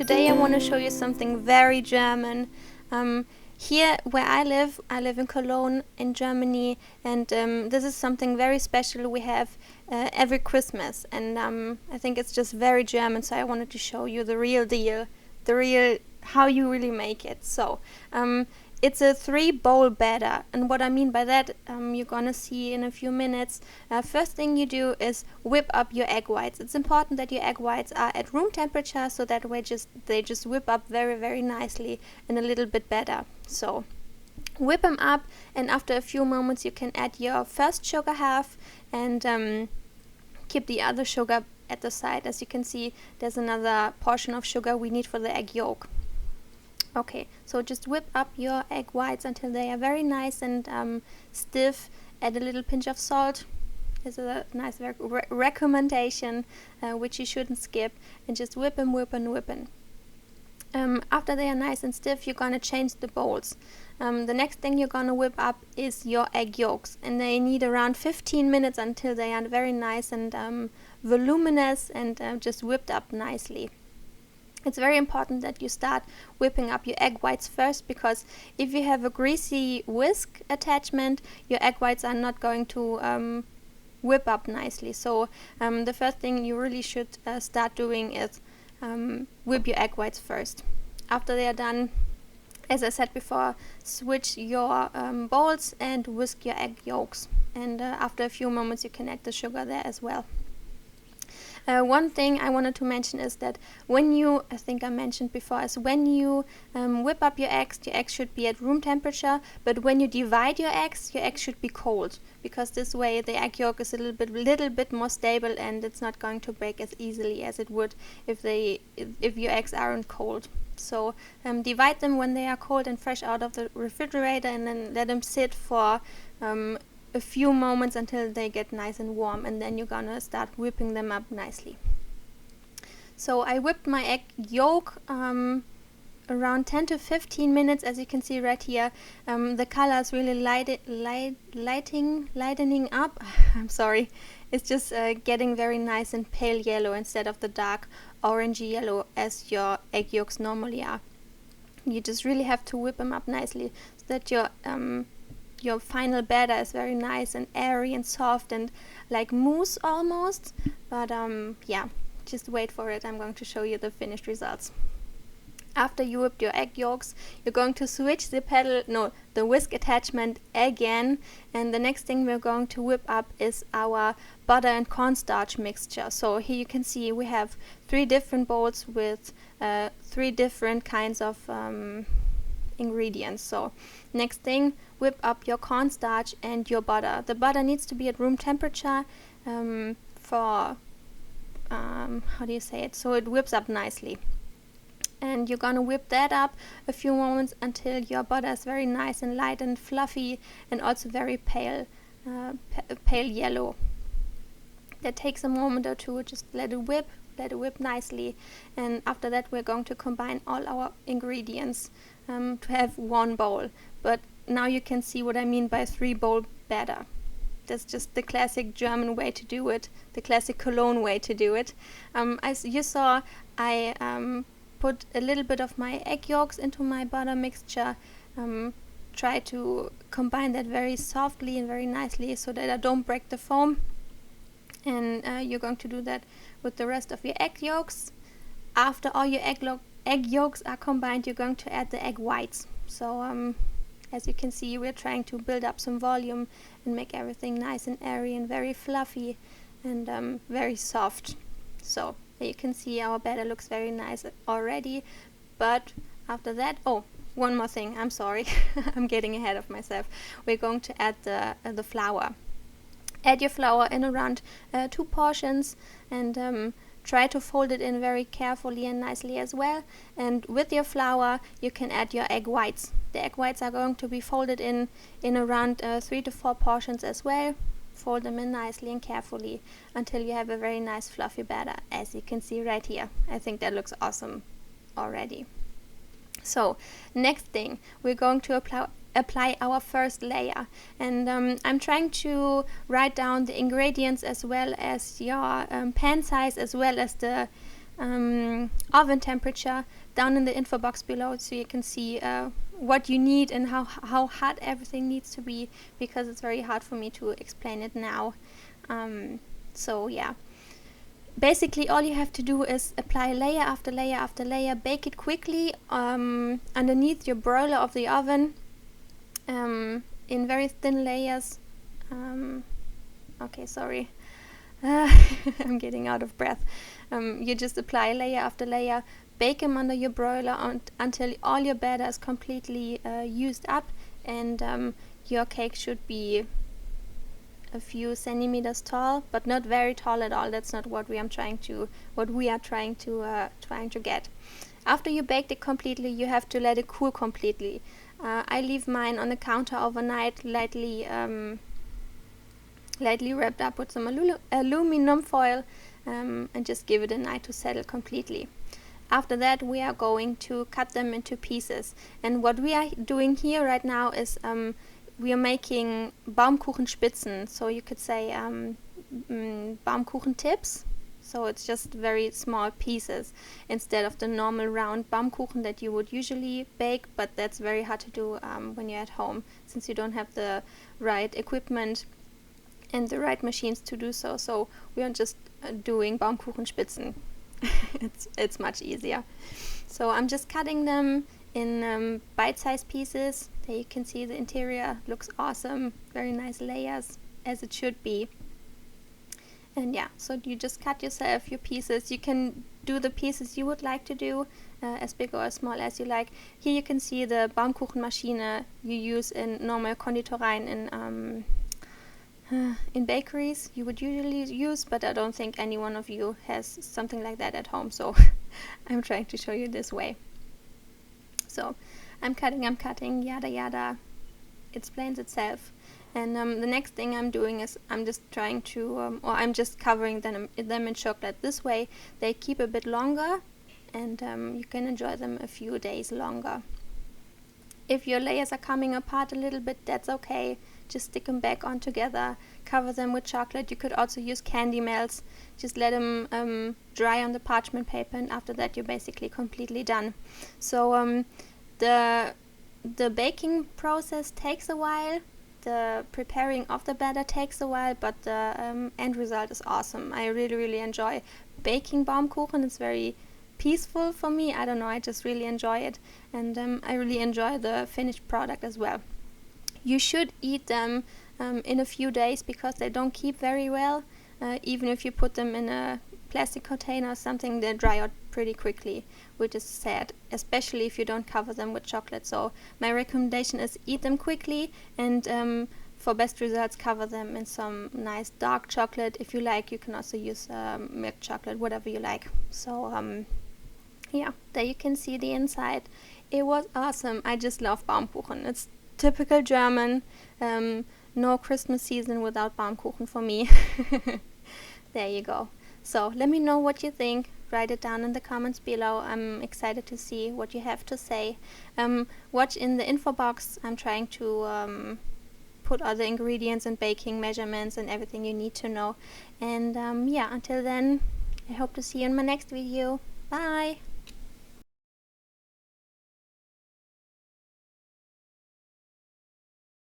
today I want to show you something very German. Here where I live in Cologne in Germany, and this is something very special we have every Christmas, and I think it's just very German, so I wanted to show you the real deal, how you really make it. So it's a 3-bowl batter, and what I mean by that you're gonna see in a few minutes. First thing you do is whip up your egg whites. It's important that your egg whites are at room temperature, so that way they just whip up very, very nicely and a little bit better. So whip them up, and after a few moments you can add your first sugar half and keep the other sugar at the side. As you can see, there's another portion of sugar we need for the egg yolk. Okay, so just whip up your egg whites until they are very nice and stiff. Add a little pinch of salt. This is a nice recommendation which you shouldn't skip, and just whip and whip and whip and. After they are nice and stiff, you're gonna change the bowls. The next thing you're gonna whip up is your egg yolks, and they need around 15 minutes until they are very nice and voluminous and just whipped up nicely. It's very important that you start whipping up your egg whites first, because if you have a greasy whisk attachment, your egg whites are not going to whip up nicely. So the first thing you really should start doing is whip your egg whites first. After they are done, as I said before, switch your bowls and whisk your egg yolks. And after a few moments you can add the sugar there as well. One thing I wanted to mention is that I think I mentioned before, is when you whip up your eggs should be at room temperature, but when you divide your eggs should be cold, because this way the egg yolk is a little bit more stable and it's not going to break as easily as it would if your eggs aren't cold. So divide them when they are cold and fresh out of the refrigerator, and then let them sit for a few moments until they get nice and warm, and then you're gonna start whipping them up nicely. So I whipped my egg yolk around 10 to 15 minutes, as you can see right here. The color is really lightening up. I'm sorry, it's just getting very nice and pale yellow instead of the dark orangey yellow as your egg yolks normally are. You just really have to whip them up nicely so that your final batter is very nice and airy and soft and like mousse almost. But yeah, just wait for it. I'm going to show you the finished results. After you whipped your egg yolks, you're going to switch the whisk attachment again, and the next thing we're going to whip up is our butter and cornstarch mixture. So here you can see we have 3 different bowls with 3 different kinds of ingredients. So next thing, whip up your cornstarch and your butter. The butter needs to be at room temperature for how do you say it, so it whips up nicely. And you're gonna whip that up a few moments until your butter is very nice and light and fluffy, and also very pale yellow. That takes a moment or two. Just let it whip nicely, and after that we're going to combine all our ingredients to have 1 bowl. But now you can see what I mean by 3-bowl batter. That's just the classic German way to do it, the classic Cologne way to do it. As you saw, I put a little bit of my egg yolks into my butter mixture, try to combine that very softly and very nicely so that I don't break the foam. And you're going to do that with the rest of your egg yolks. After all your egg yolks are combined, you're going to add the egg whites. So as you can see, we're trying to build up some volume and make everything nice and airy and very fluffy and very soft. So you can see our batter looks very nice already. But after that, one more thing, I'm sorry, I'm getting ahead of myself. We're going to add the flour. Add your flour in around 2 portions, and try to fold it in very carefully and nicely as well. And with your flour you can add your egg whites. The egg whites are going to be folded in around 3 to 4 portions as well. Fold them in nicely and carefully until you have a very nice fluffy batter, as you can see right here. I think that looks awesome already. So next thing, we're going to apply our first layer, and I'm trying to write down the ingredients as well as your pan size, as well as the oven temperature down in the info box below, so you can see what you need and how hot everything needs to be, because it's very hard for me to explain it now. So yeah, basically all you have to do is apply layer after layer after layer, bake it quickly underneath your broiler of the oven, in very thin layers. Okay, sorry. I'm getting out of breath. You just apply layer after layer, bake them under your broiler until all your batter is completely used up, and your cake should be a few centimeters tall, but not very tall at all. That's not what we are trying to get. After you baked it completely, you have to let it cool completely. I leave mine on the counter overnight, lightly wrapped up with some aluminum foil, and just give it a night to settle completely. After that, we are going to cut them into pieces, and what we are doing here right now is we are making Baumkuchenspitzen, so you could say Baumkuchen tips. So it's just very small pieces instead of the normal round Baumkuchen that you would usually bake, but that's very hard to do when you're at home, since you don't have the right equipment and the right machines to do so. So we are just doing Baumkuchenspitzen. it's much easier. So I'm just cutting them in bite-sized pieces. There you can see the interior looks awesome, very nice layers, as it should be. And yeah, so you just cut yourself your pieces. You can do the pieces you would like to do, as big or as small as you like. Here you can see the Baumkuchenmaschine you use in normal Konditoreien in bakeries you would usually use, but I don't think any one of you has something like that at home, so I'm trying to show you this way. So I'm cutting, yada yada, it explains itself. And the next thing I'm doing is I'm just trying to, or I'm just covering them in chocolate. This way they keep a bit longer, and you can enjoy them a few days longer. If your layers are coming apart a little bit, that's okay. Just stick them back on together, cover them with chocolate. You could also use candy melts. Just let them dry on the parchment paper, and after that you're basically completely done. So the baking process takes a while. The preparing of the batter takes a while, but the end result is awesome. I really enjoy baking Baumkuchen. It's very peaceful for me. I don't know, I just really enjoy it, and I really enjoy the finished product as well. You should eat them in a few days, because they don't keep very well. Even if you put them in a plastic container or something, they dry out pretty quickly, which is sad, especially if you don't cover them with chocolate. So my recommendation is eat them quickly, and for best results, cover them in some nice dark chocolate. If you like, you can also use milk chocolate, whatever you like. So yeah, there you can see the inside. It was awesome. I just love Baumkuchen. It's typical German. No Christmas season without Baumkuchen for me. There you go. So let me know what you think. Write it down in the comments below. I'm excited to see what you have to say. Watch in the info box. I'm trying to put all the ingredients and baking measurements and everything you need to know. And yeah, until then, I hope to see you in my next video. Bye!